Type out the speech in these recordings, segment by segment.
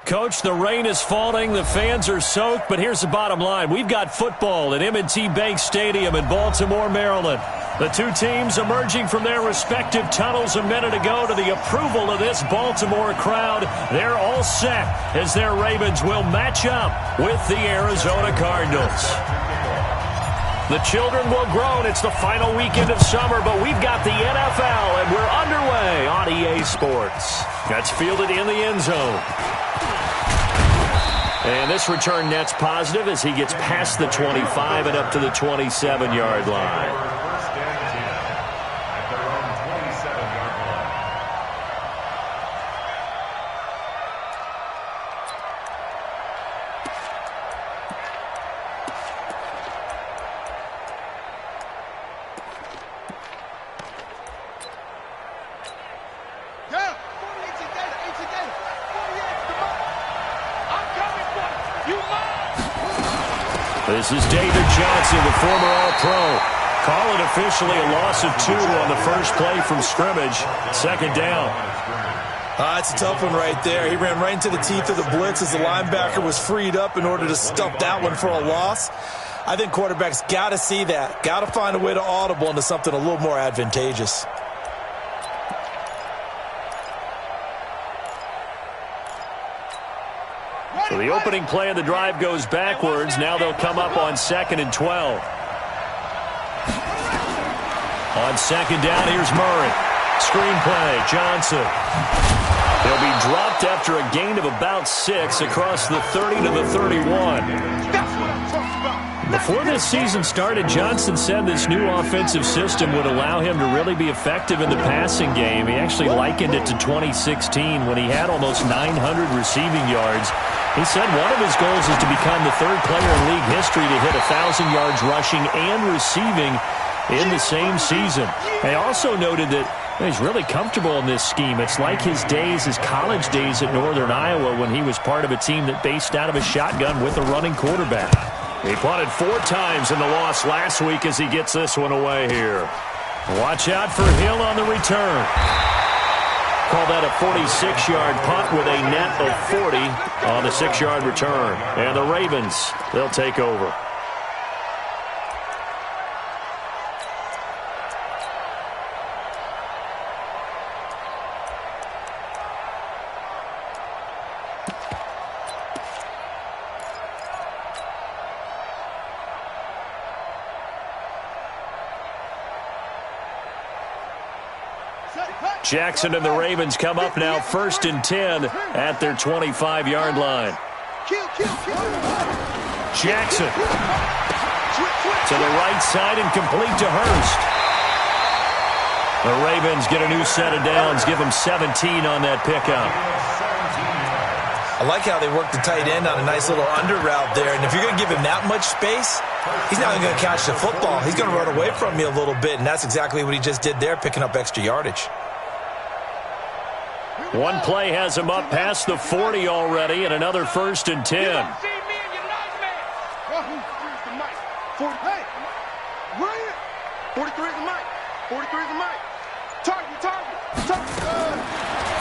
Coach, the rain is falling, the fans are soaked, but here's the bottom line. We've got football at M&T Bank Stadium in Baltimore, Maryland. The two teams emerging from their respective tunnels a minute ago to the approval of this Baltimore crowd. They're all set as their Ravens will match up with the Arizona Cardinals. The children will groan. It's the final weekend of summer, but we've got the NFL, and we're underway on EA Sports. That's fielded in the end zone. And this return net's positive as he gets past the 25 and up to the 27-yard line. This is David Johnson, the former All-Pro. Call it officially a loss of 2 on the first play from scrimmage. Second down. It's a tough one right there. He ran right into the teeth of the blitz as the linebacker was freed up in order to stop that one for a loss. I think quarterbacks got to see that. Got to find a way to audible into something a little more advantageous. So the opening play of the drive goes backwards. Now they'll come up on 2nd and 12. On second down, here's Murray. Screen play, Johnson. They'll be dropped after a gain of about 6 across the 30 to the 31. Before this season started, Johnson said this new offensive system would allow him to really be effective in the passing game. He actually likened it to 2016 when he had almost 900 receiving yards. He said one of his goals is to become the third player in league history to hit 1,000 yards rushing and receiving in the same season. They also noted that he's really comfortable in this scheme. It's like his college days at Northern Iowa when he was part of a team that based out of a shotgun with a running quarterback. He punted 4 times in the loss last week as he gets this one away here. Watch out for Hill on the return. Call that a 46-yard punt with a net of 40 on the 6-yard return. And the Ravens, they'll take over. Jackson and the Ravens come up now 1st and 10 at their 25-yard line. Jackson to the right side and complete to Hurst. The Ravens get a new set of downs, give them 17 on that pickup. I like how they work the tight end on a nice little under route there. And if you're going to give him that much space, he's not even going to catch the football. He's going to run away from you a little bit, and that's exactly what he just did there, picking up extra yardage. One play has him up past the 40 already, and another 1st and 10.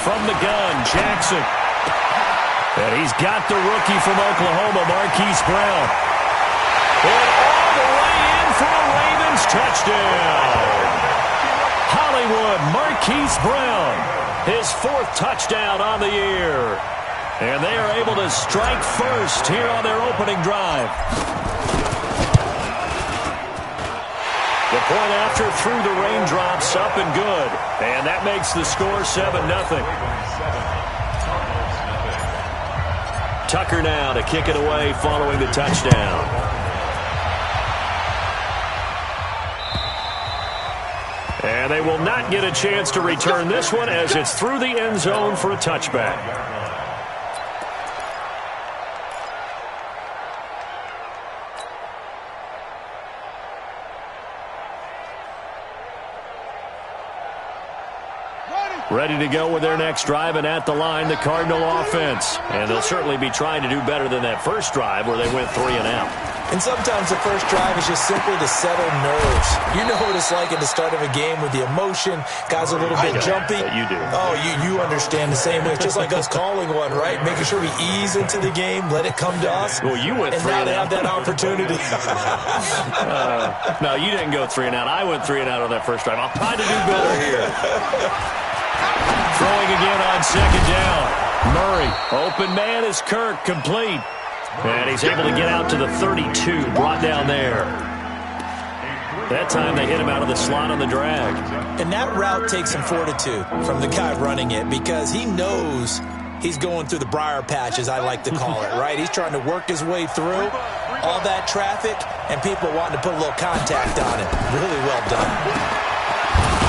From the gun, Jackson. And he's got the rookie from Oklahoma, Marquise Brown. And all the way in for a Ravens touchdown. Hollywood, Marquise Brown. His 4th touchdown on the year. And they are able to strike first here on their opening drive. The point after through the raindrops, up and good. And that makes the score 7-0. Tucker now to kick it away following the touchdown. And they will not get a chance to return this one as it's through the end zone for a touchback. Ready to go with their next drive, and at the line, the Cardinal offense. And they'll certainly be trying to do better than that first drive where they went 3 and out. And sometimes the first drive is just simply to settle nerves. You know what it's like at the start of a game with the emotion. Guys are a little bit jumpy. You do. Oh, you understand the same way. It's just like us calling one, right? Making sure we ease into the game, let it come to us. Well, you went 3 and out. And now they have that opportunity. No, you didn't go 3 and out. I went 3 and out on that first drive. I'll try to do better here. Throwing again on second down. Murray, open man is Kirk, complete. And he's able to get out to the 32, brought down there. That time they hit him out of the slot on the drag. And that route takes some fortitude from the guy running it because he knows he's going through the briar patch, as I like to call it, right? He's trying to work his way through all that traffic and people wanting to put a little contact on it. Really well done.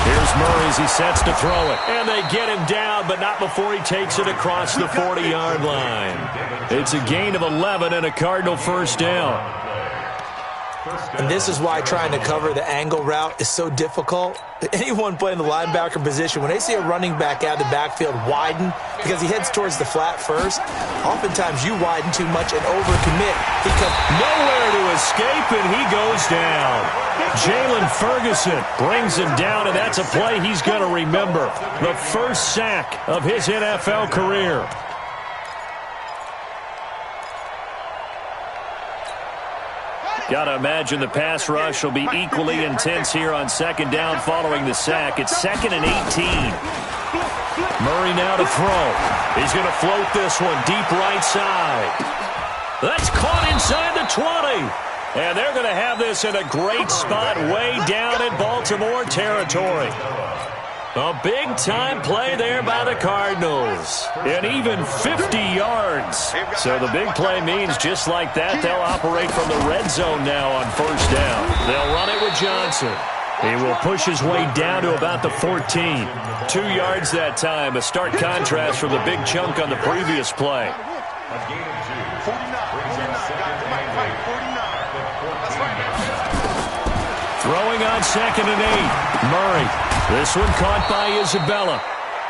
Here's Murray as he sets to throw it. And they get him down, but not before he takes it across the 40-yard line. It's a gain of 11 and a Cardinal first down. And this is why trying to cover the angle route is so difficult. Anyone playing the linebacker position, when they see a running back out of the backfield widen, because he heads towards the flat first, oftentimes you widen too much and overcommit. He comes nowhere to escape, and he goes down. Jalen Ferguson brings him down, and that's a play he's going to remember. The first sack of his NFL career. Got to imagine the pass rush will be equally intense here on second down following the sack. It's 2nd and 18. Murray now to throw. He's going to float this one deep right side. That's caught inside the 20. And they're going to have this in a great spot way down in Baltimore territory. A big-time play there by the Cardinals. And even 50 yards. So the big play means just like that, they'll operate from the red zone now on first down. They'll run it with Johnson. He will push his way down to about the 14. 2 yards that time. A stark contrast from the big chunk on the previous play. Throwing on 2nd and 8. Murray. This one caught by Isabella.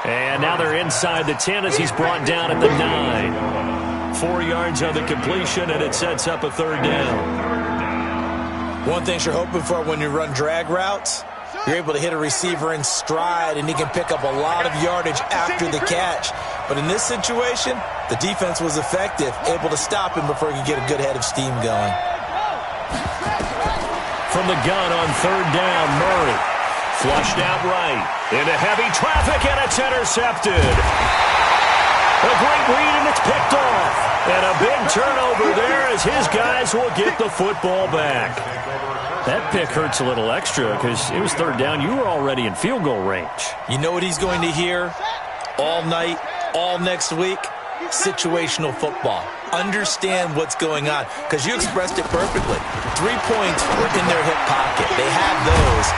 And now they're inside the 10 as he's brought down at the 9. 4 yards on the completion, and it sets up a third down. One thing you're hoping for when you run drag routes, you're able to hit a receiver in stride, and he can pick up a lot of yardage after the catch. But in this situation, the defense was effective, able to stop him before he could get a good head of steam going. From the gun on third down, Murray. Flushed out right. Into heavy traffic, and it's intercepted. A great read, and it's picked off. And a big turnover there as his guys will get the football back. That pick hurts a little extra because it was third down. You were already in field goal range. You know what he's going to hear all night, all next week? Situational football. Understand what's going on, because you expressed it perfectly. 3 points were in their hip pocket. They had those.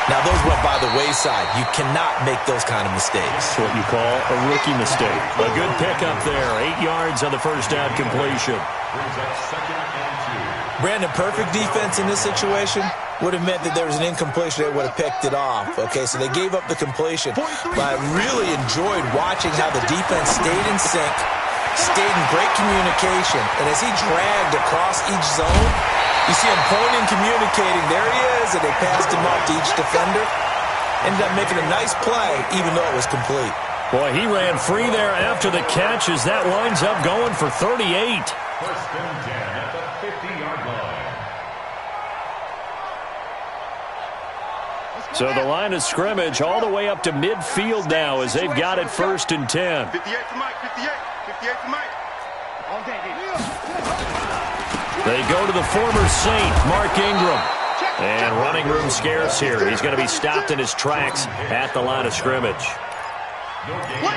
Now, those went by the wayside. You cannot make those kind of mistakes. That's what you call a rookie mistake. A good pickup there. 8 yards on the first down completion. Brandon, perfect defense in this situation would have meant that there was an incompletion. They would have picked it off. Okay, so they gave up the completion. But I really enjoyed watching how the defense stayed in sync, stayed in great communication. And as he dragged across each zone, you see him pointing, communicating. There he is, and they passed him off to each defender. Ended up making a nice play, even though it was complete. Boy, he ran free there after the catch as that winds up going for 38. First and 10 at the 50-yard line. So the line of scrimmage all the way up to midfield now as they've got it 1st and 10. 58 to Mike, 58 to Mike. They go to the former Saint, Mark Ingram. And running room scarce here. He's going to be stopped in his tracks at the line of scrimmage.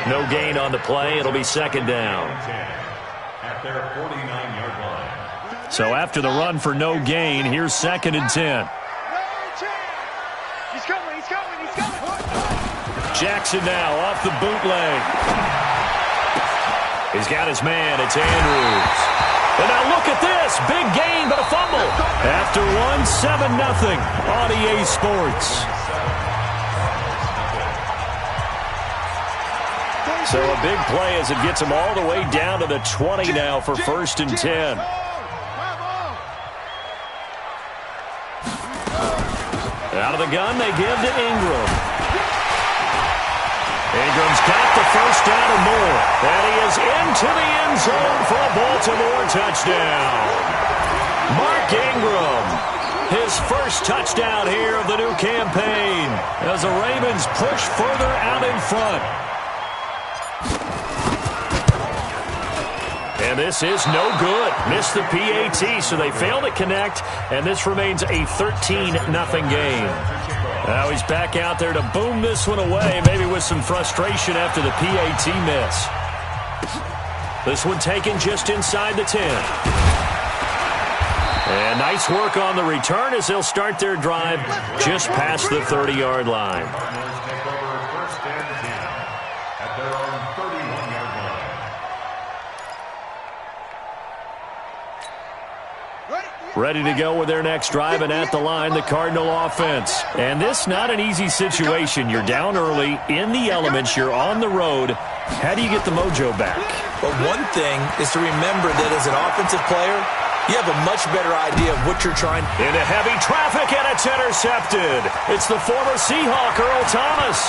No gain on the play. It'll be 2nd down. At their 49-yard line. So after the run for no gain, here's 2nd and 10. He's coming, he's coming, he's coming. Jackson now off the bootleg. He's got his man. It's Andrews. And now look at this. Big gain, but a fumble. After one, 7-0 on EA Sports. So a big play as it gets him all the way down to the 20 now for 1st and 10. Out of the gun, they give to Ingram. Ingram's got the first down and more. And he is into the end zone for a Baltimore touchdown. Mark Ingram, his first touchdown here of the new campaign as the Ravens push further out in front. And this is no good. Missed the PAT, so they fail to connect, and this remains a 13-0 game. Now he's back out there to boom this one away, maybe with some frustration after the PAT miss. This one taken just inside the 10. And nice work on the return as they'll start their drive just past the 30-yard line. Ready to go with their next drive, and at the line, the Cardinal offense. And this, not an easy situation. You're down early, in the elements, you're on the road. How do you get the mojo back? Well, one thing is to remember that as an offensive player, you have a much better idea of what you're trying. Into heavy traffic, and it's intercepted. It's the former Seahawk, Earl Thomas.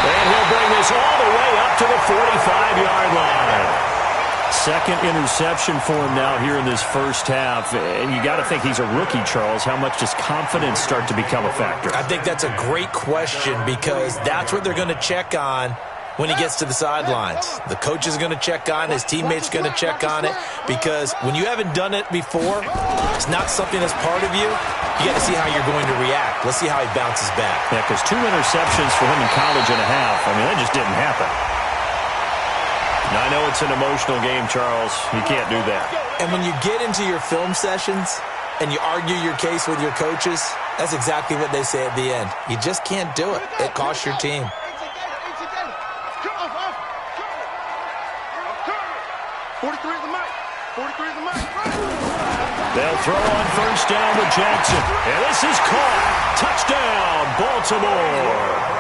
And he'll bring this all the way up to the 45-yard line. Second interception for him now here in this first half. And you got to think he's a rookie, Charles. How much does confidence start to become a factor? I think that's a great question because that's what they're going to check on when he gets to the sidelines. The coach is going to check on it. His teammates are going to check on it because when you haven't done it before, it's not something that's part of you. You got to see how you're going to react. Let's see how he bounces back. Yeah, because 2 interceptions for him in college and a half. I mean, that just didn't happen. Now, I know it's an emotional game, Charles. You can't do that. And when you get into your film sessions and you argue your case with your coaches, that's exactly what they say at the end. You just can't do it. It costs your team. They'll throw on first down with Jackson. And this is caught. Touchdown, Baltimore.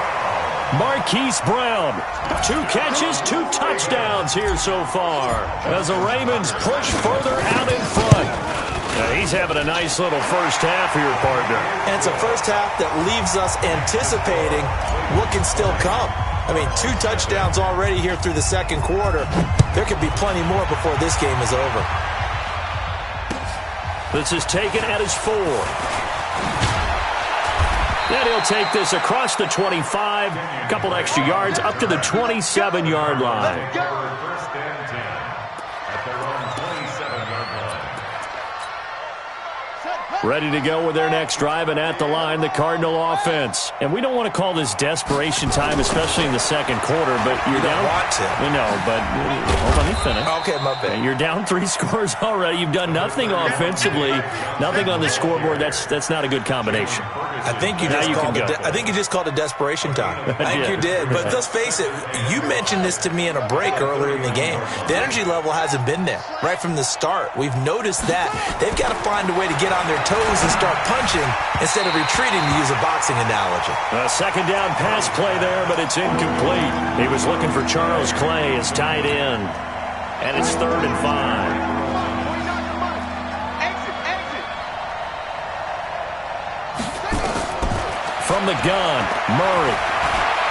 Marquise Brown, 2 catches, 2 touchdowns here so far as the Ravens push further out in front. Now he's having a nice little first half here, partner. And it's a first half that leaves us anticipating what can still come. I mean, 2 touchdowns already here through the second quarter. There could be plenty more before this game is over. This is taken at his 4. Then he'll take this across the 25, a couple extra yards, up to the 27-yard line. First and 10 at their own 27-yard line. Ready to go with their next drive, and at the line, the Cardinal offense. And we don't want to call this desperation time, especially in the second quarter, but you're down. You don't want to. We know, but hold on, let me finish. Okay, my bad. You're down 3 scores already. You've done nothing offensively, nothing on the scoreboard. That's not a good combination. I think you just called it desperation time. I think you did. But let's face it, you mentioned this to me in a break earlier in the game. The energy level hasn't been there right from the start. We've noticed that. They've got to find a way to get on their toes and start punching instead of retreating, to use a boxing analogy. A second down pass play there, but it's incomplete. He was looking for Charles Clay as tight end. And it's 3rd and 5. From the gun, Murray,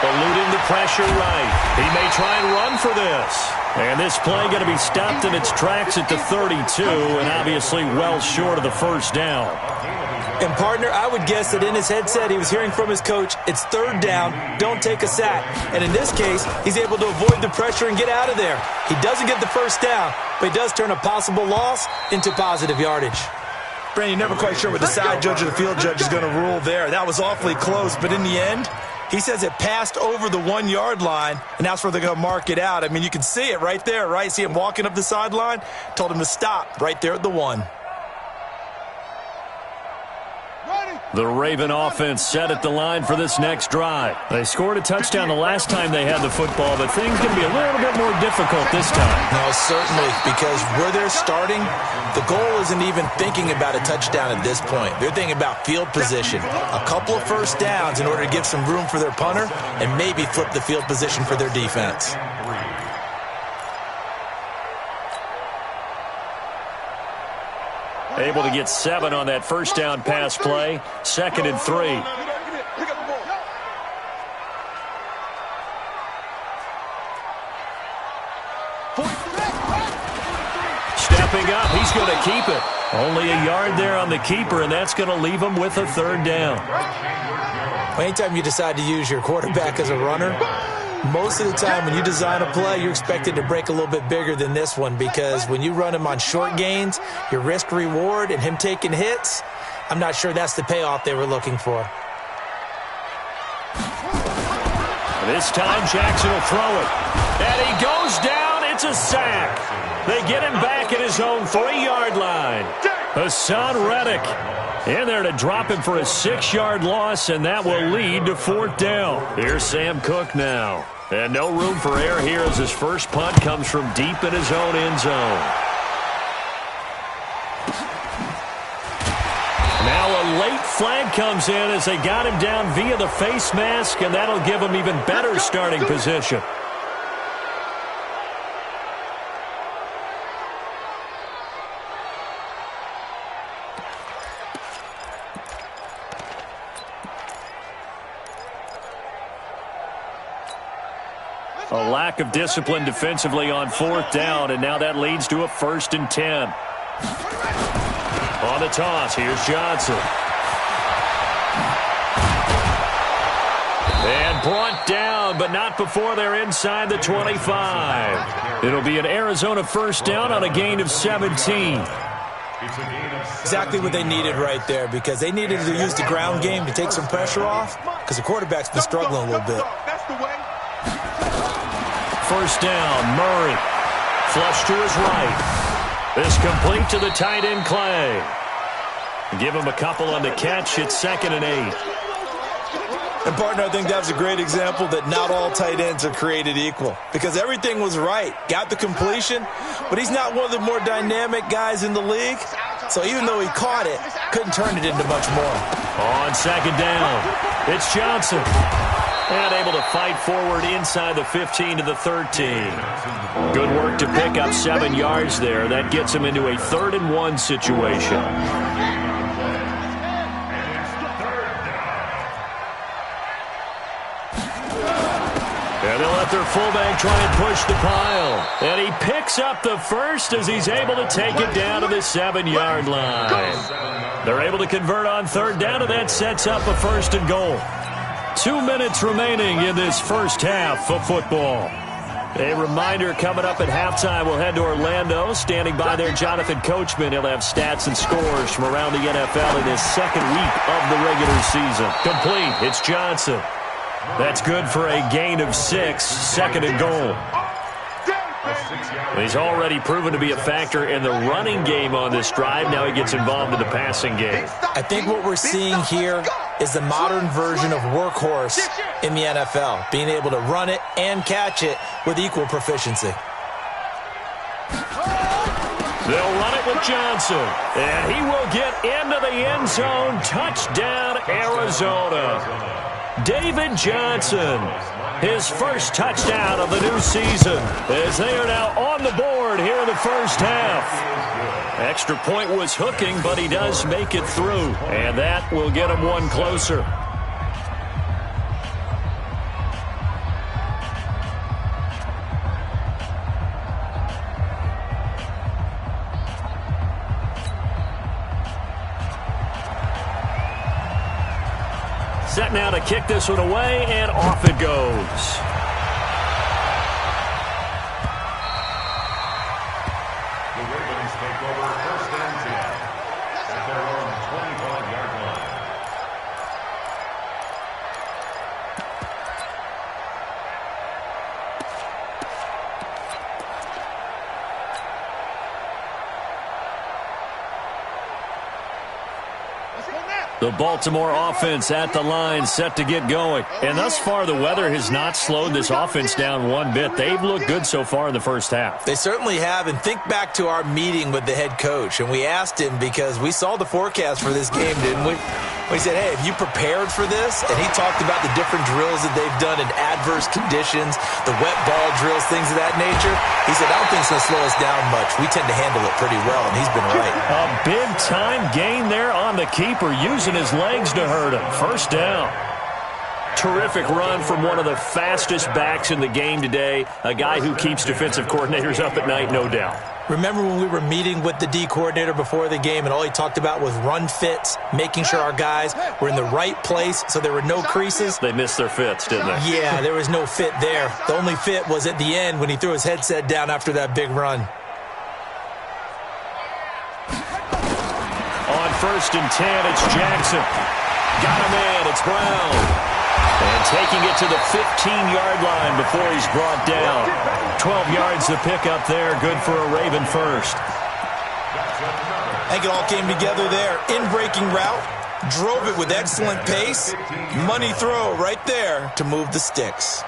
eluding the pressure right. He may try and run for this. And this play going to be stopped in its tracks at the 32, and obviously well short of the first down. And, partner, I would guess that in his headset he was hearing from his coach, it's 3rd down, don't take a sack. And in this case, he's able to avoid the pressure and get out of there. He doesn't get the first down, but he does turn a possible loss into positive yardage. Brandon, you're never quite sure what the side judge or the field judge is going to rule there. That was awfully close, but in the end, he says it passed over the 1-yard line, and that's where they're going to mark it out. I mean, you can see it right there, right? See him walking up the sideline? Told him to stop right there at the 1. Ready? The Raven offense set at the line for this next drive. They scored a touchdown the last time they had the football, but things going to be a little bit more difficult this time. No, certainly, because where they're starting, the goal isn't even thinking about a touchdown at this point. They're thinking about field position, a couple of first downs in order to give some room for their punter and maybe flip the field position for their defense. Able to get 7 on that first down pass play. 2nd and 3. Stepping up, he's going to keep it. Only a yard there on the keeper, and that's going to leave him with a 3rd down. Anytime you decide to use your quarterback as a runner, most of the time when you design a play, you're expected to break a little bit bigger than this one, because when you run him on short gains, your risk-reward and him taking hits, I'm not sure that's the payoff they were looking for. This time Jackson will throw it. And he goes down. It's a sack. They get him back at his own 3-yard line. Hassan Reddick in there to drop him for a 6-yard loss, and that will lead to 4th down. Here's Sam Cook now. And no room for error here as his first punt comes from deep in his own end zone. Now a late flag comes in as they got him down via the face mask, and that'll give him even better starting position. A lack of discipline defensively on 4th down, and now that leads to a 1st and 10. On the toss, here's Johnson. And brought down, but not before they're inside the 25. It'll be an Arizona 1st down on a gain of 17. Exactly what they needed right there, because they needed to use the ground game to take some pressure off, because the quarterback's been struggling a little bit. 1st down, Murray. Flush to his right. This complete to the tight end, Clay. Give him a couple on the catch. It's 2nd and 8. And, partner, I think that was a great example that not all tight ends are created equal, because everything was right. Got the completion, but he's not one of the more dynamic guys in the league. So even though he caught it, couldn't turn it into much more. On 2nd down, it's Johnson. And able to fight forward inside the 15 to the 13. Good work to pick up 7 yards there. That gets him into a 3rd and 1 situation. And they'll let their fullback try and push the pile. And he picks up the first as he's able to take it down to the 7-yard line. They're able to convert on 3rd down, and that sets up a 1st and goal. 2 minutes remaining in this first half of football. A reminder, coming up at halftime, we'll head to Orlando. Standing by there, Jonathan Coachman. He'll have stats and scores from around the NFL in his 2nd week of the regular season. Complete. It's Johnson. That's good for a gain of 6. 2nd and goal. He's already proven to be a factor in the running game on this drive. Now he gets involved in the passing game. I think what we're seeing here is the modern version of workhorse in the NFL, being able to run it and catch it with equal proficiency. They'll run it with Johnson, and he will get into the end zone. Touchdown, Arizona. David Johnson, his first touchdown of the new season, as they are now on the board here in the first half. Extra point was hooking, but he does make it through, and that will get him one closer. Set now to kick this one away, and off it goes. The Ravens take over 1st and 10 at their own 25-yard line. The Baltimore offense at the line, set to get going. And thus far, the weather has not slowed this offense down one bit. They've looked good so far in the first half. They certainly have. And think back to our meeting with the head coach. And we asked him, because we saw the forecast for this game, didn't we? We said, hey, have you prepared for this? And he talked about the different drills that they've done in adverse conditions, the wet ball drills, things of that nature. He said, I don't think it's going to slow us down much. We tend to handle it pretty well, and he's been right. A big-time gain there on the keeper, using his legs to hurt him. First down. Terrific run from one of the fastest backs in the game today, a guy who keeps defensive coordinators up at night, no doubt. Remember when we were meeting with the D coordinator before the game, and all he talked about was run fits, making sure our guys were in the right place so there were no creases? They missed their fits, didn't they? Yeah, there was no fit there. The only fit was at the end when he threw his headset down after that big run. On 1st and 10, it's Jackson. Got a man, it's Brown. And taking it to the 15-yard line before he's brought down. 12 yards to pick up there, good for a Raven first. I think it all came together there. In-breaking route, drove it with excellent pace. Money throw right there to move the sticks.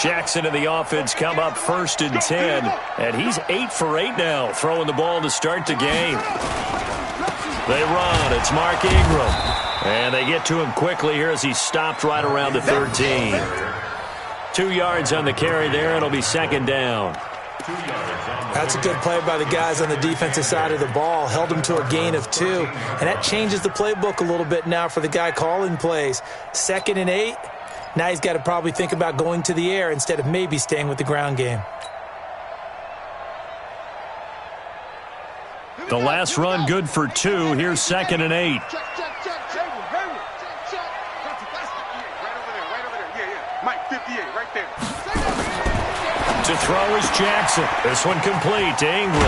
Jackson and the offense come up 1st and 10. And he's 8 for 8 now, throwing the ball to start the game. They run. It's Mark Ingram. And they get to him quickly here as he's stopped right around the 13. 2 yards on the carry there. It'll be 2nd down. That's a good play by the guys on the defensive side of the ball. Held him to a gain of 2. And that changes the playbook a little bit now for the guy calling plays. 2nd and 8. Now he's got to probably think about going to the air instead of maybe staying with the ground game. The last run good for 2. Here's 2nd and 8. To throw is Jackson. This one complete to Ingram.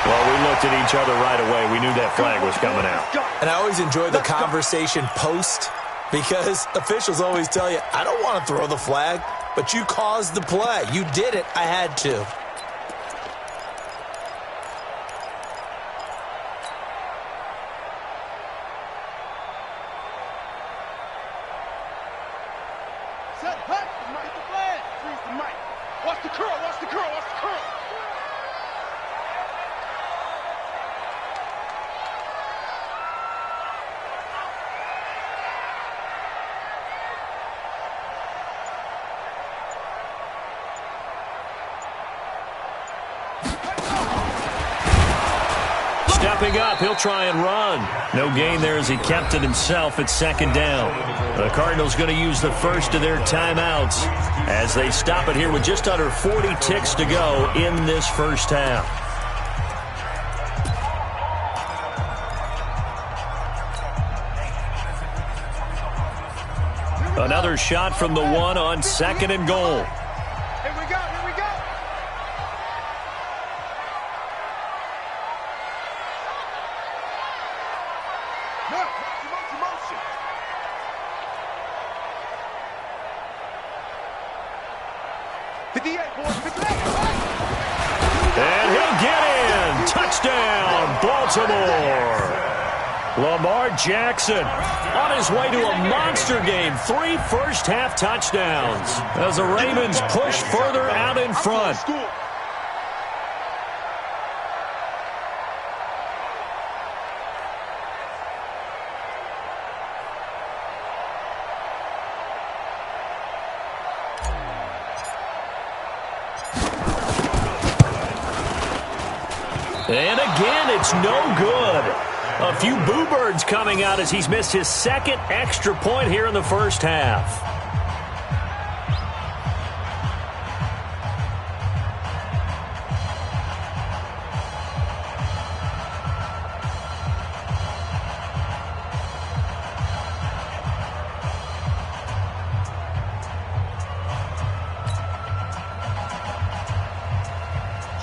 Well, we looked at each other right away. We knew that flag was coming out. And I always enjoy the conversation post, because officials always tell you, I don't want to throw the flag, but you caused the play. You did it. I had to. Stepping up, he'll try and run. No gain there as he kept it himself at 2nd down. The Cardinals going to use the first of their timeouts as they stop it here with just under 40 ticks to go in this first half. Another shot from the 1 on 2nd and goal. Here we go, here we go. Motion. And he'll get in. Touchdown, Baltimore. Lamar Jackson on his way to a monster game. 3 first-half touchdowns as the Ravens push further out in front. And again, it's no good. A few boo birds coming out as he's missed his 2nd extra point here in the first half.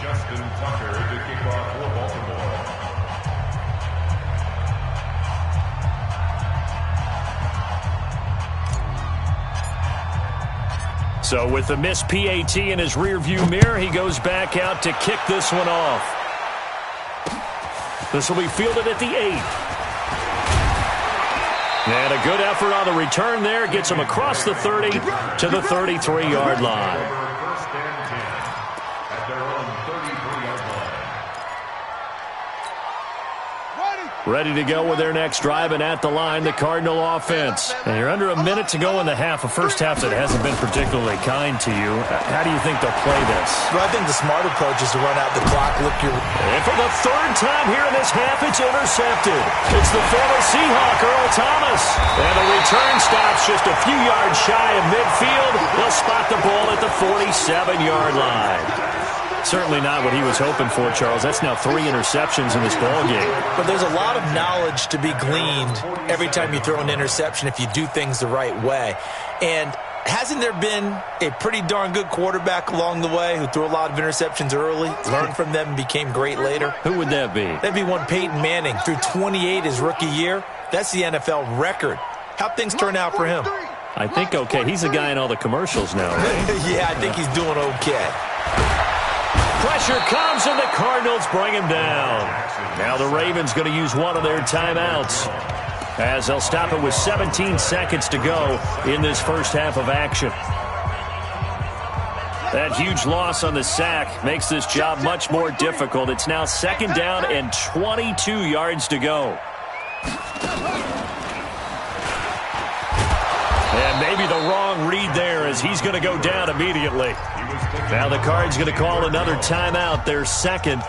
Justin Tucker to kick off for Baltimore. So with the missed PAT in his rearview mirror, he goes back out to kick this one off. This will be fielded at the 8. And a good effort on the return there. Gets him across the 30 to the 33-yard line. First and 10 at their own 33-yard line. Ready to go with their next drive, and at the line, the Cardinal offense. And you're under a minute to go in the half, a first half that hasn't been particularly kind to you. How do you think they'll play this? Well, I think the smart approach is to run out the clock. And for the third time here in this half, it's intercepted. It's the former Seahawk, Earl Thomas. And the return stops just a few yards shy of midfield. They'll spot the ball at the 47-yard line. Certainly not what he was hoping for, Charles. That's now 3 interceptions in this ballgame. But there's a lot of knowledge to be gleaned every time you throw an interception if you do things the right way. And hasn't there been a pretty darn good quarterback along the way who threw a lot of interceptions early, learned from them, and became great later? Who would that be? That'd be one Peyton Manning. Threw 28 his rookie year. That's the NFL record. How'd things turn out for him? I think okay. He's the guy in all the commercials now, right? Yeah, I think he's doing okay. Pressure comes, and the Cardinals bring him down. Now the Ravens going to use one of their timeouts, as they'll stop it with 17 seconds to go in this first half of action. That huge loss on the sack makes this job much more difficult. It's now second down and 22 yards to go. And maybe the wrong read there, as he's going to go down immediately. Now the Cards going to call another timeout, their second,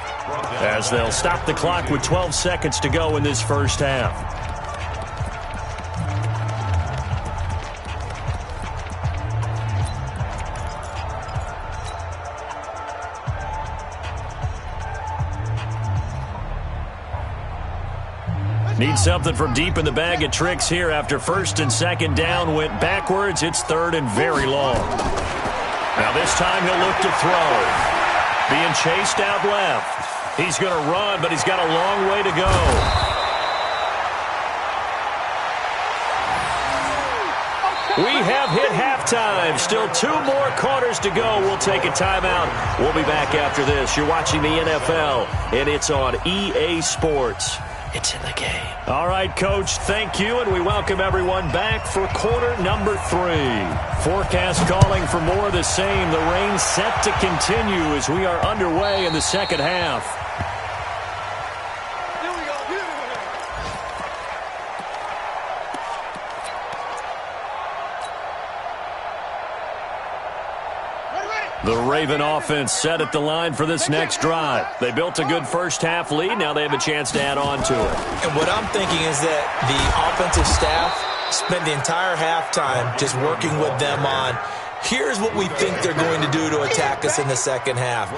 as they'll stop the clock with 12 seconds to go in this first half. Need something from deep in the bag of tricks here after first and second down went backwards. It's third and very long. Now this time he'll look to throw. Being chased out left. He's going to run, but he's got a long way to go. We have hit halftime. Still 2 more quarters to go. We'll take a timeout. We'll be back after this. You're watching the NFL, and it's on EA Sports. It's in the game. All right, Coach, thank you, and we welcome everyone back for quarter number 3. Forecast calling for more of the same. The rain set to continue as we are underway in the second half. The Raven offense set at the line for this next drive. They built a good first half lead. Now they have a chance to add on to it. And what I'm thinking is that the offensive staff spent the entire halftime just working with them on, here's what we think they're going to do to attack us in the second half.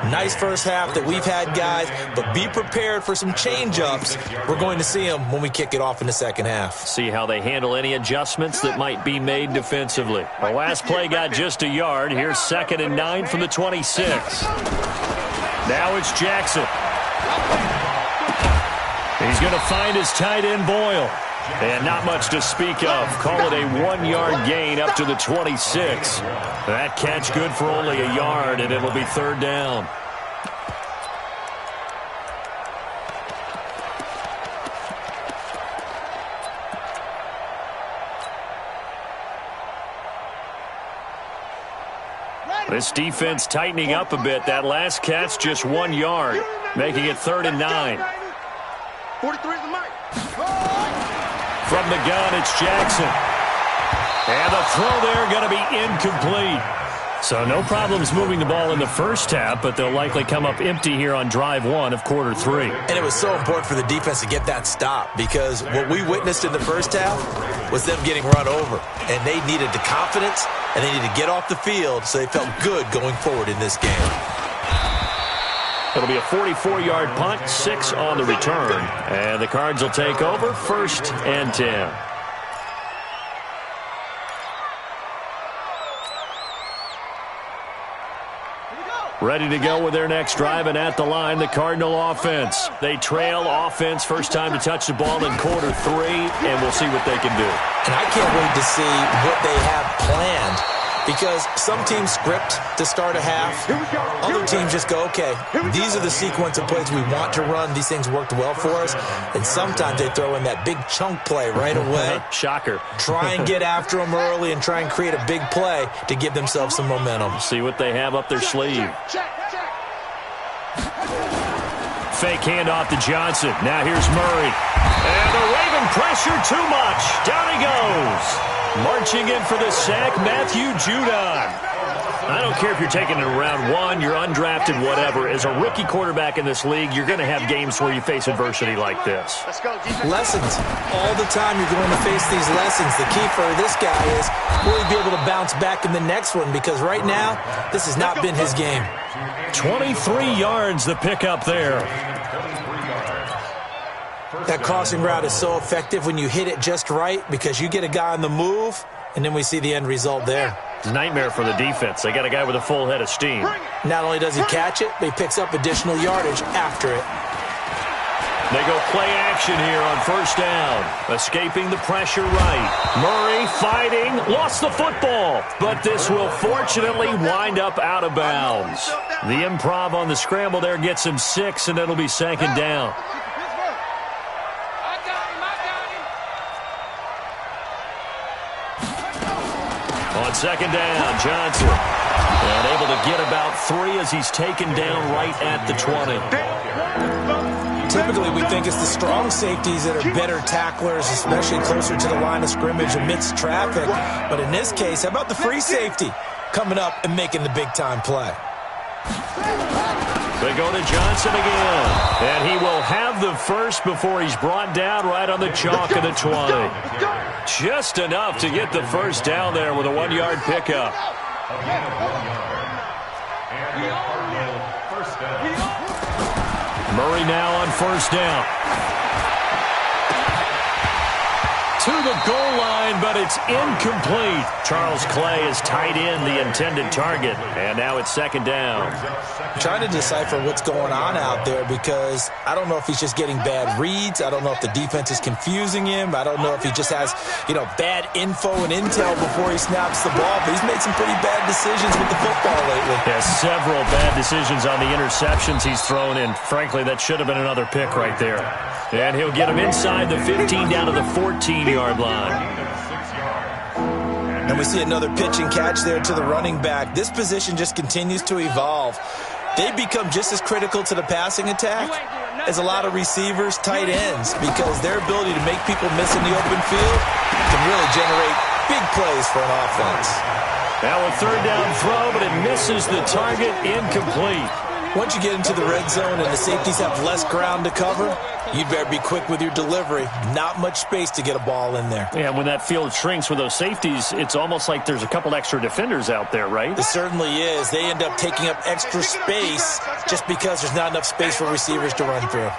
Nice first half that we've had, guys, but be prepared for some change-ups. We're going to see them when we kick it off in the second half. See how they handle any adjustments that might be made defensively. The last play got just a yard. Here's 2nd and 9 from the 26. Now it's Jackson. He's going to find his tight end, Boyle. And not much to speak of. Call it a 1-yard gain up to the 26. That catch good for only a yard, and it'll be third down. This defense tightening up a bit. That last catch just 1 yard, making it 3rd and 9. 43 is the mic. From the gun, it's Jackson. And the throw there going to be incomplete. So no problems moving the ball in the first half, but they'll likely come up empty here on drive 1 of quarter 3. And it was so important for the defense to get that stop, because what we witnessed in the first half was them getting run over. And they needed the confidence, and they needed to get off the field so they felt good going forward in this game. It'll be a 44-yard punt, 6 on the return. And the Cards will take over, 1st and 10. Ready to go with their next drive, and at the line, the Cardinal offense. They trail offense, first time to touch the ball in quarter 3, and we'll see what they can do. And I can't wait to see what they have planned Because some teams script to start a half. Other teams just go, okay, these are the sequence of plays we want to run. These things worked well for us. And sometimes they throw in that big chunk play right away. Shocker. Try and get after them early and try and create a big play to give themselves some momentum. See what they have up their sleeve. Fake handoff to Johnson. Now here's Murray. And the Raven pressure too much. Down he goes. Marching in for the sack, Matthew Judon. I don't care if you're taking it in round 1, you're undrafted, whatever. As a rookie quarterback in this league, you're going to have games where you face adversity like this. Lessons. All the time you're going to face these lessons. The key for this guy is will he be able to bounce back in the next one? Because right now, this has not been his game. 23 yards the pickup there. That crossing route is so effective when you hit it just right because you get a guy on the move, and then we see the end result there. It's a nightmare for the defense. They got a guy with a full head of steam. Not only does he catch it, but he picks up additional yardage after it. They go play action here on first down. Escaping the pressure right. Murray fighting, lost the football. But this will fortunately wind up out of bounds. The improv on the scramble there gets him 6, and it'll be second down. On second down, Johnson. And able to get about 3 as he's taken down right at the 20. Typically, we think it's the strong safeties that are better tacklers, especially closer to the line of scrimmage amidst traffic. But in this case, how about the free safety coming up and making the big-time play? They go to Johnson again. And he will have the first before he's brought down right on the chalk of the 20. Just enough to get the first down there with a 1-yard pickup. Murray now on first down. To the goal line, but it's incomplete. Charles Clay is tied in the intended target, and now it's second down. I'm trying to decipher what's going on out there because I don't know if he's just getting bad reads. I don't know if the defense is confusing him. I don't know if he just has, bad info and intel before he snaps the ball. But he's made some pretty bad decisions with the football lately. Yeah, several bad decisions on the interceptions he's thrown in. Frankly, that should have been another pick right there. And he'll get him inside the 15 down to the 14-yard line. And we see another pitch and catch there to the running back. This position just continues to evolve. They become just as critical to the passing attack as a lot of receivers, tight ends, because their ability to make people miss in the open field can really generate big plays for an offense. Now a third down throw, but it misses the target, incomplete. Once you get into the red zone and the safeties have less ground to cover, you better be quick with your delivery. Not much space to get a ball in there. Yeah, when that field shrinks with those safeties, it's almost like there's a couple extra defenders out there, right? It certainly is. They end up taking up extra space just because there's not enough space for receivers to run through.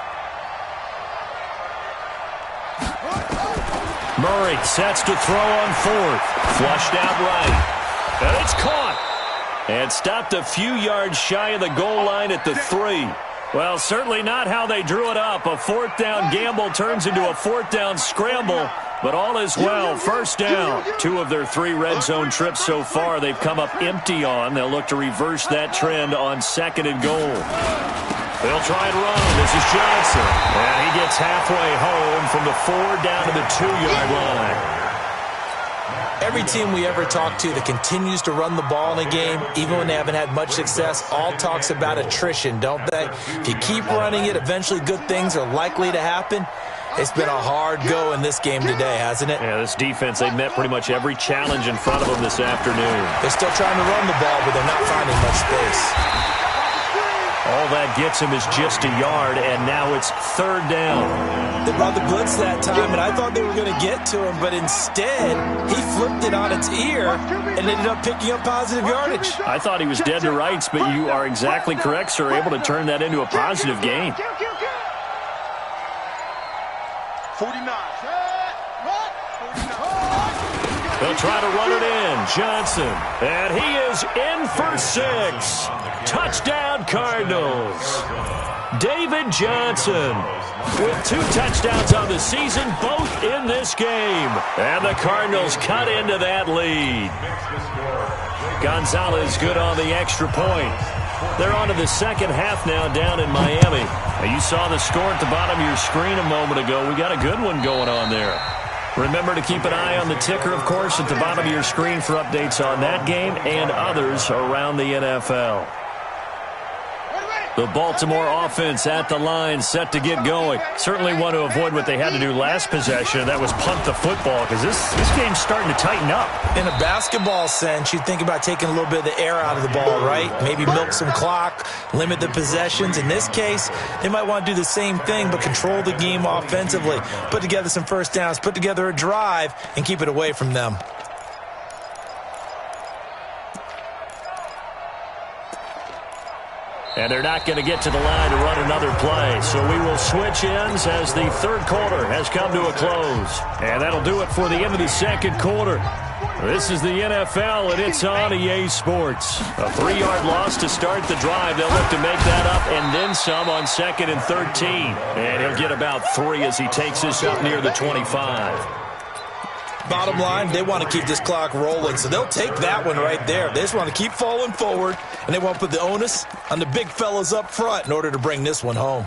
Murray sets to throw on fourth. Flushed out right. And it's caught. And stopped a few yards shy of the goal line at the 3. Well, certainly not how they drew it up. A fourth down gamble turns into a fourth down scramble, but all is well. First down. 2 of their 3 red zone trips so far they've come up empty on. They'll look to reverse that trend on second and goal. They'll try and run. This is Johnson. And he gets halfway home from the 4 down to the 2-yard line. Every team we ever talk to that continues to run the ball in a game, even when they haven't had much success, all talks about attrition, don't they? If you keep running it, eventually good things are likely to happen. It's been a hard go in this game today, hasn't it? Yeah, this defense, they met pretty much every challenge in front of them this afternoon. They're still trying to run the ball, but they're not finding much space. All that gets him is just a yard, and now it's third down. They brought the blitz that time, and I thought they were going to get to him, but instead, he flipped it on its ear and ended up picking up positive yardage. I thought he was dead to rights, but you are exactly correct, sir, able to turn that into a positive gain. 49. They'll try to run it in. Johnson. And he is in for 6. Touchdown, Cardinals. David Johnson with 2 touchdowns on the season, both in this game. And the Cardinals cut into that lead. Gonzalez good on the extra point. They're on to the second half now down in Miami. Now, you saw the score at the bottom of your screen a moment ago. We got a good one going on there. Remember to keep an eye on the ticker, of course, at the bottom of your screen for updates on that game and others around the NFL. The Baltimore offense at the line, set to get going. Certainly want to avoid what they had to do last possession. That was punt the football, because this game's starting to tighten up. In a basketball sense, you think about taking a little bit of the air out of the ball, right? Maybe milk some clock, limit the possessions. In this case, they might want to do the same thing, but control the game offensively. Put together some first downs, put together a drive, and keep it away from them. And they're not going to get to the line to run another play. So we will switch ends as the third quarter has come to a close. And that'll do it for the end of the second quarter. This is the NFL, and it's on EA Sports. A 3-yard loss to start the drive. They'll look to make that up and then some on 2nd and 13. And he'll get about 3 as he takes this up near the 25. Bottom line, they want to keep this clock rolling, so they'll take that one right there. They just want to keep falling forward, and they want to put the onus on the big fellas up front in order to bring this one home.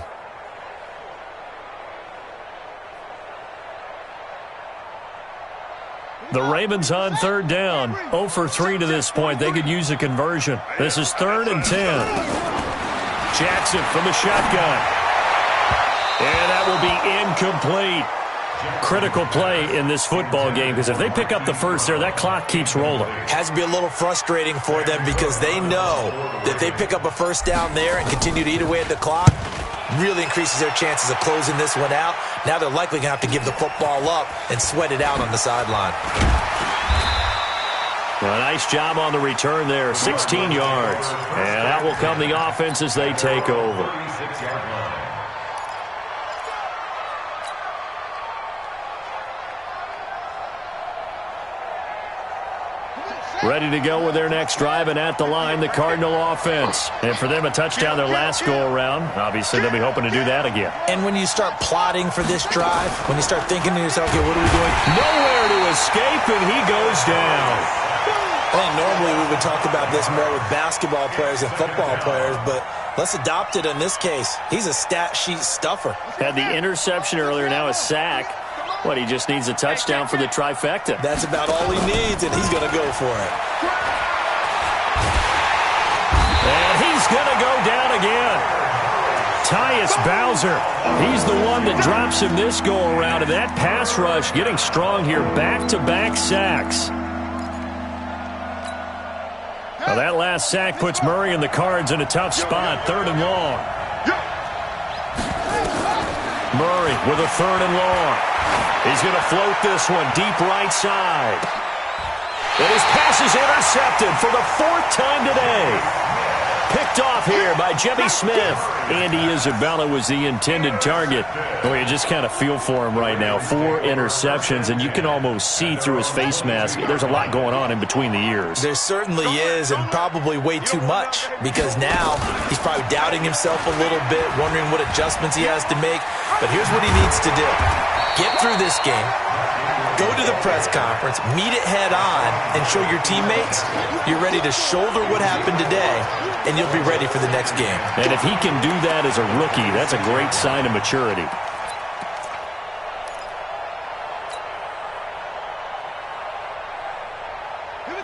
The Ravens on 3rd down. 0 for 3 to this point. They could use a conversion. This is 3rd and 10. Jackson from the shotgun. And that will be incomplete. Critical play in this football game, because if they pick up the first there, that clock keeps rolling. Has to be a little frustrating for them because they know that they pick up a first down there and continue to eat away at the clock, really increases their chances of closing this one out. Now they're likely going to have to give the football up and sweat it out on the sideline. Well, a nice job on the return there, 16 yards. And out will come the offense as they take over. Ready to go with their next drive, and at the line, the Cardinal offense. And for them, a touchdown their last go-around. Obviously, they'll be hoping to do that again. And when you start plotting for this drive, when you start thinking to yourself, okay, what are we doing? Nowhere to escape, and he goes down. Well, normally we would talk about this more with basketball players and football players, but let's adopt it in this case. He's a stat sheet stuffer. Had the interception earlier, now a sack. What, he just needs a touchdown for the trifecta. That's about all he needs, and he's going to go for it. And he's going to go down again. Tyus Bowser, he's the one that drops him this go-around, and that pass rush getting strong here. Back-to-back sacks. Now that last sack puts Murray and the Cards in a tough spot, 3rd and long. Murray with a 3rd and long. He's going to float this one deep right side. And his pass is intercepted for the 4th time today. Picked off here by Jimmy Smith. Andy Isabella was the intended target. Oh, you just kind of feel for him right now. 4 interceptions, and you can almost see through his face mask. There's a lot going on in between the ears. There certainly is, and probably way too much, because now he's probably doubting himself a little bit, wondering what adjustments he has to make. But here's what he needs to do. Get through this game, go to the press conference, meet it head on, and show your teammates you're ready to shoulder what happened today, and you'll be ready for the next game. And if he can do that as a rookie, that's a great sign of maturity.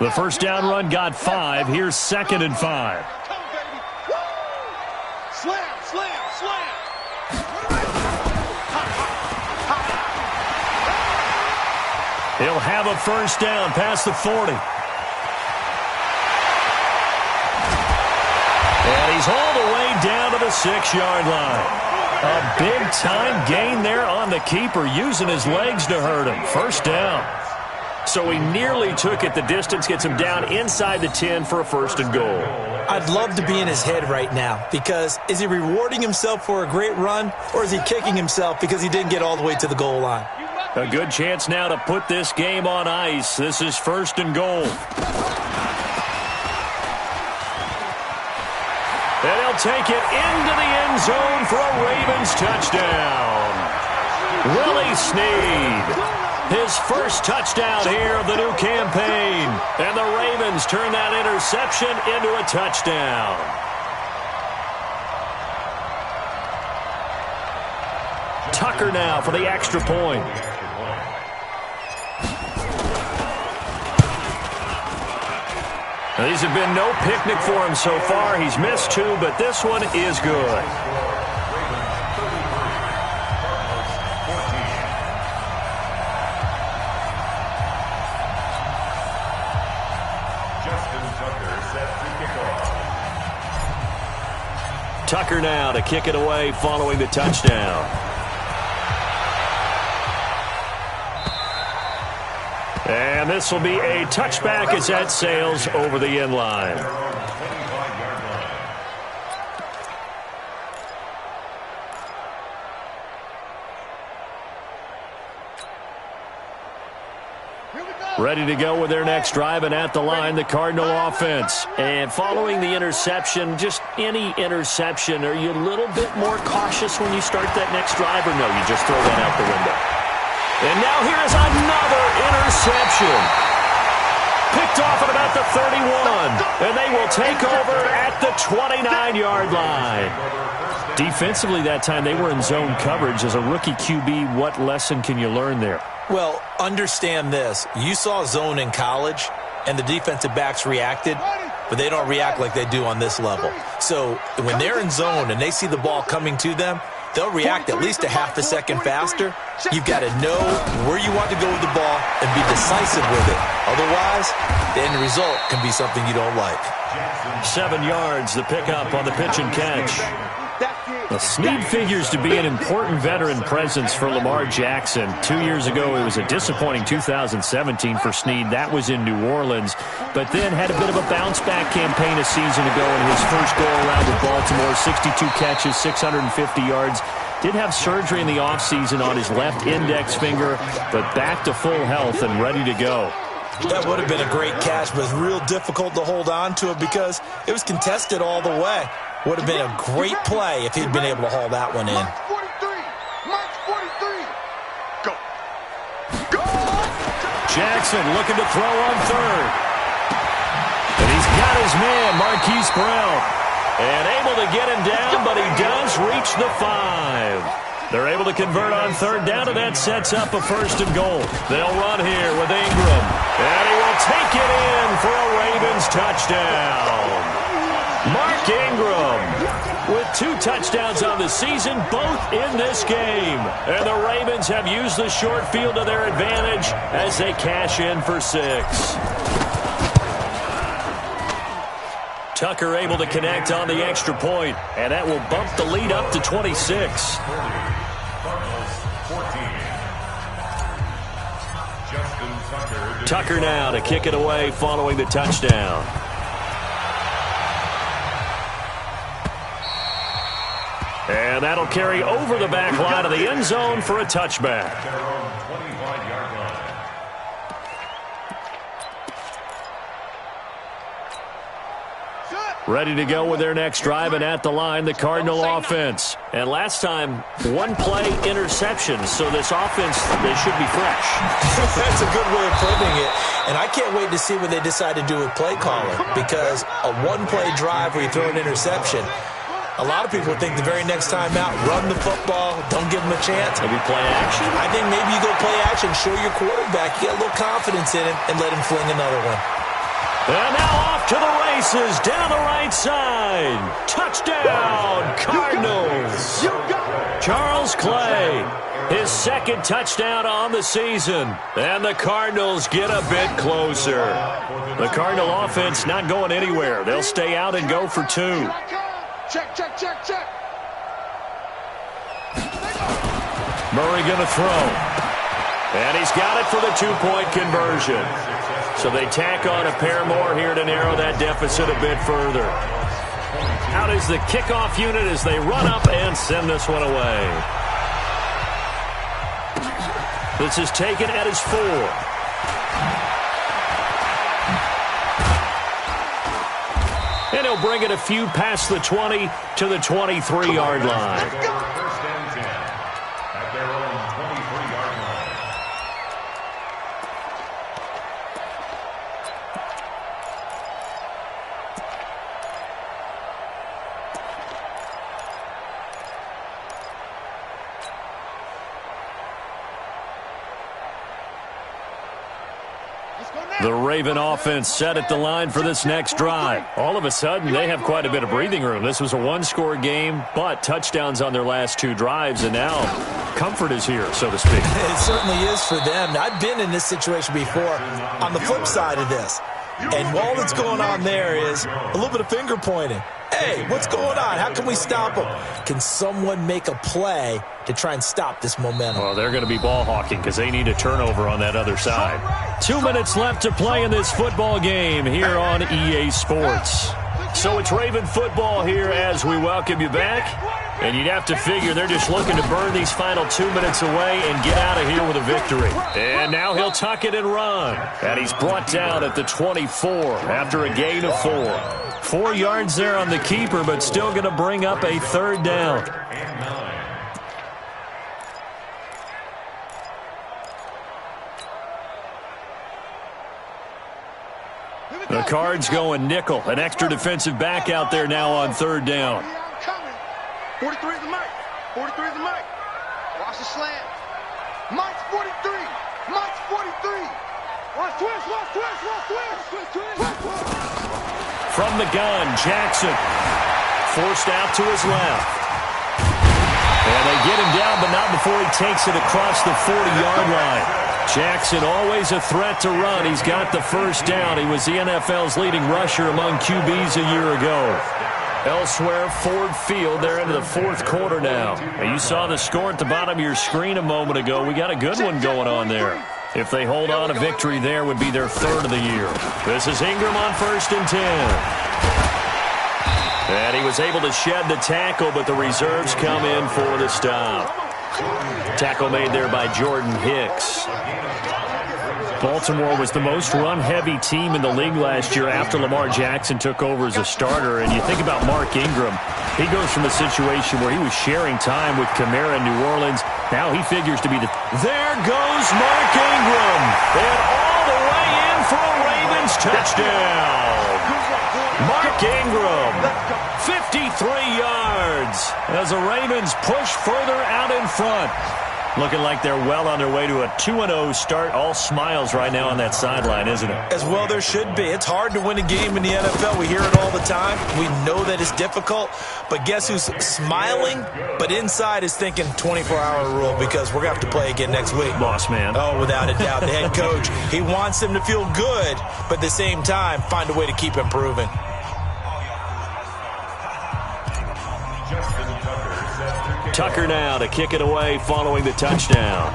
The first down run got 5. Here's 2nd and 5. Slam, slam, slam. He'll have a first down past the 40. And he's all the way down to the 6-yard line. A big-time gain there on the keeper, using his legs to hurt him. First down. So he nearly took it the distance, gets him down inside the 10 for a 1st and goal. I'd love to be in his head right now, because is he rewarding himself for a great run, or is he kicking himself because he didn't get all the way to the goal line? A good chance now to put this game on ice. This is 1st and goal. And they'll take it into the end zone for a Ravens touchdown. Willie Snead, his first touchdown here of the new campaign. And the Ravens turn that interception into a touchdown. Tucker now for the extra point. Now, these have been no picnic for him so far. He's missed 2, but this one is good. Tucker now to kick it away following the touchdown. And this will be a touchback as that sails over the end line. Ready to go with their next drive, and at the line, the Cardinal offense. And following the interception, just any interception, are you a little bit more cautious when you start that next drive, or no, you just throw that out the window? And now here is another interception. Picked off at about the 31, and they will take over at the 29-yard line. Defensively that time, they were in zone coverage. As a rookie QB, what lesson can you learn there? Well, understand this. You saw zone in college, and the defensive backs reacted, but they don't react like they do on this level. So when they're in zone and they see the ball coming to them, they'll react at least a half a second faster. You've got to know where you want to go with the ball and be decisive with it. Otherwise, the end result can be something you don't like. 7 yards, the pickup on the pitch and catch. Well, Snead figures to be an important veteran presence for Lamar Jackson. 2 years ago, it was a disappointing 2017 for Snead. That was in New Orleans, but then had a bit of a bounce-back campaign a season ago in his first go-around with Baltimore. 62 catches, 650 yards. Did have surgery in the offseason on his left index finger, but back to full health and ready to go. That would have been a great catch, but it's real difficult to hold on to it because it was contested all the way. Would have been a great play if he'd been able to haul that one in. Mark 43. Go. Go. Jackson looking to throw on third. And he's got his man, Marquise Brown. And able to get him down, but he does reach the 5. They're able to convert on third down, and that sets up a 1st and goal. They'll run here with Ingram. And he will take it in for a Ravens touchdown. Mark Ingram with 2 touchdowns on the season, both in this game. And the Ravens have used the short field to their advantage as they cash in for 6. Tucker able to connect on the extra point, and that will bump the lead up to 26. Tucker now to kick it away following the touchdown. And that'll carry over the back line of the end zone for a touchback. Ready to go with their next drive, and at the line, the Cardinal offense. And last time, 1-play interception, so this offense, they should be fresh. That's a good way of putting it. And I can't wait to see what they decide to do with play calling, because a 1-play drive where you throw an interception, a lot of people think the very next time out, run the football, don't give them a chance. Maybe play action. I think maybe you go play action, show your quarterback, get a little confidence in him, and let him fling another one. And now off to the races, down the right side. Touchdown, Cardinals. Charles Clay, his 2nd touchdown on the season. And the Cardinals get a bit closer. The Cardinal offense not going anywhere. They'll stay out and go for 2. Check, check, check, check. Murray going to throw. And he's got it for the 2-point conversion. So they tack on a pair more here to narrow that deficit a bit further. Out is the kickoff unit as they run up and send this one away. This is taken at his 4. And He'll bring it a few past the 20 to the 23-yard line. First and 10 at their own 23-yard line. The Raven offense set at the line for this next drive. All of a sudden, they have quite a bit of breathing room. This was a one-score game, but touchdowns on their last 2 drives, and now comfort is here, so to speak. It certainly is for them. I've been in this situation before on the flip side of this. And all that's going on there is a little bit of finger pointing. Hey, what's going on? How can we stop them? Can someone make a play to try and stop this momentum? Well, they're going to be ball hawking because they need a turnover on that other side. 2 minutes left to play in this football game here on EA Sports. So it's Raven football here as we welcome you back. And you'd have to figure they're just looking to burn these final 2 minutes away and get out of here with a victory. And now he'll tuck it and run. And he's brought down at the 24 after a gain of 4. 4 yards there on the keeper, but still going to bring up a 3rd down. The Cards going nickel. An extra defensive back out there now on 3rd down. 43 is the mic. 43 is the mic. Watch the slant. Mike's 43. Mike's 43. Watch twist, watch twist, watch twist. From the gun, Jackson forced out to his left. And they get him down, but not before he takes it across the 40-yard line. Jackson always a threat to run. He's got the 1st down. He was the NFL's leading rusher among QBs a year ago. Elsewhere, Ford Field, they're into the 4th quarter now. You saw the score at the bottom of your screen a moment ago. We got a good one going on there. If they hold on, a victory there would be their 3rd of the year. This is Ingram on 1st and 10. And he was able to shed the tackle, but the reserves come in for the stop. Tackle made there by Jordan Hicks. Baltimore was the most run-heavy team in the league last year after Lamar Jackson took over as a starter. And you think about Mark Ingram, he goes from a situation where he was sharing time with Kamara in New Orleans. Now he figures to be the... There goes Mark Ingram. And all the way in for a Ravens touchdown. Mark Ingram, 53 yards as the Ravens push further out in front. Looking like they're well on their way to a 2-0 start. All smiles right now on that sideline, isn't it? As well there should be. It's hard to win a game in the NFL. We hear it all the time. We know that it's difficult. But guess who's smiling? But inside is thinking 24-hour rule because we're going to have to play again next week. Boss man. Oh, without a doubt. The head coach, he wants them to feel good, but at the same time, find a way to keep improving. Tucker now to kick it away following the touchdown.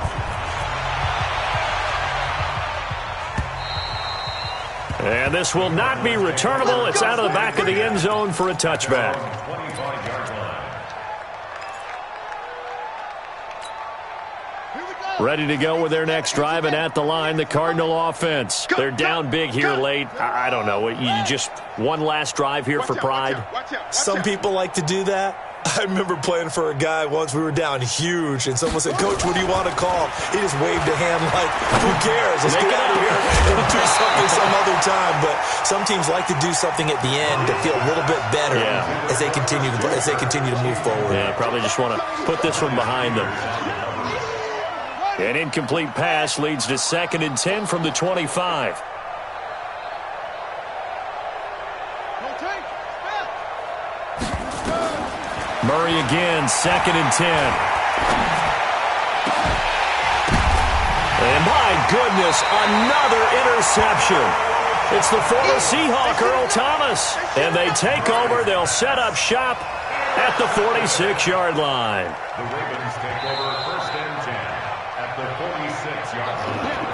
And this will not be returnable. It's out of the back of the end zone for a touchback. Ready to go with their next drive, and at the line, the Cardinal offense. They're down big here late. I don't know. You just one last drive here for pride? Some people like to do that. I remember playing for a guy once. We were down huge, and someone said, "Coach, what do you want to call?" He just waved a hand like, "Who cares? Let's get out of here and do something some other time." But some teams like to do something at the end to feel a little bit better as they continue to move forward. Yeah, probably just want to put this one behind them. An incomplete pass leads to 2nd and 10 from the 25. Murray again, 2nd and 10. And my goodness, another interception. It's the former Seahawk, Earl Thomas. And they take over. They'll set up shop at the 46-yard line. The Ravens take over 1st and 10 at the 46-yard line.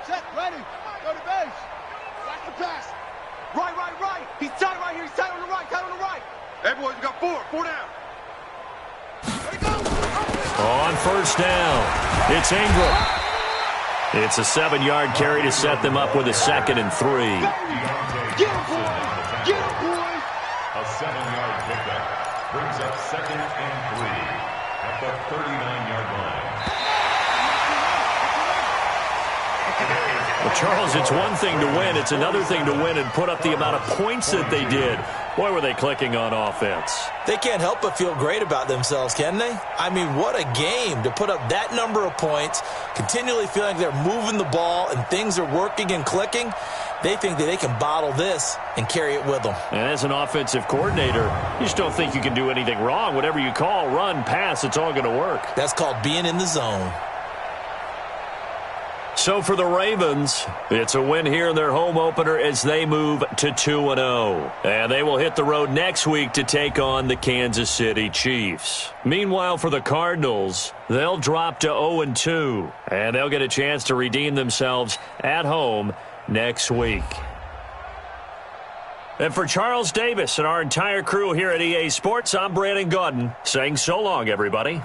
Set, ready, go to base. Watch the pass. Right. He's tight right here. He's tight on the right. Hey, boys, we got 4 down. On first down, it's Ingram. It's a 7-yard carry to set them up with a 2nd and 3. Get him, boys. A 7-yard pickup brings up 2nd and 3 at the 39-yard line. Well, Charles, it's one thing to win. It's another thing to win and put up the amount of points that they did. Boy, were they clicking on offense. They can't help but feel great about themselves, can they? I mean, what a game to put up that number of points, continually feeling they're moving the ball and things are working and clicking. They think that they can bottle this and carry it with them. And as an offensive coordinator, you just don't think you can do anything wrong. Whatever you call, run, pass, it's all going to work. That's called being in the zone. So for the Ravens, it's a win here in their home opener as they move to 2-0. And they will hit the road next week to take on the Kansas City Chiefs. Meanwhile, for the Cardinals, they'll drop to 0-2. And they'll get a chance to redeem themselves at home next week. And for Charles Davis and our entire crew here at EA Sports, I'm Brandon Gaudin saying so long, everybody.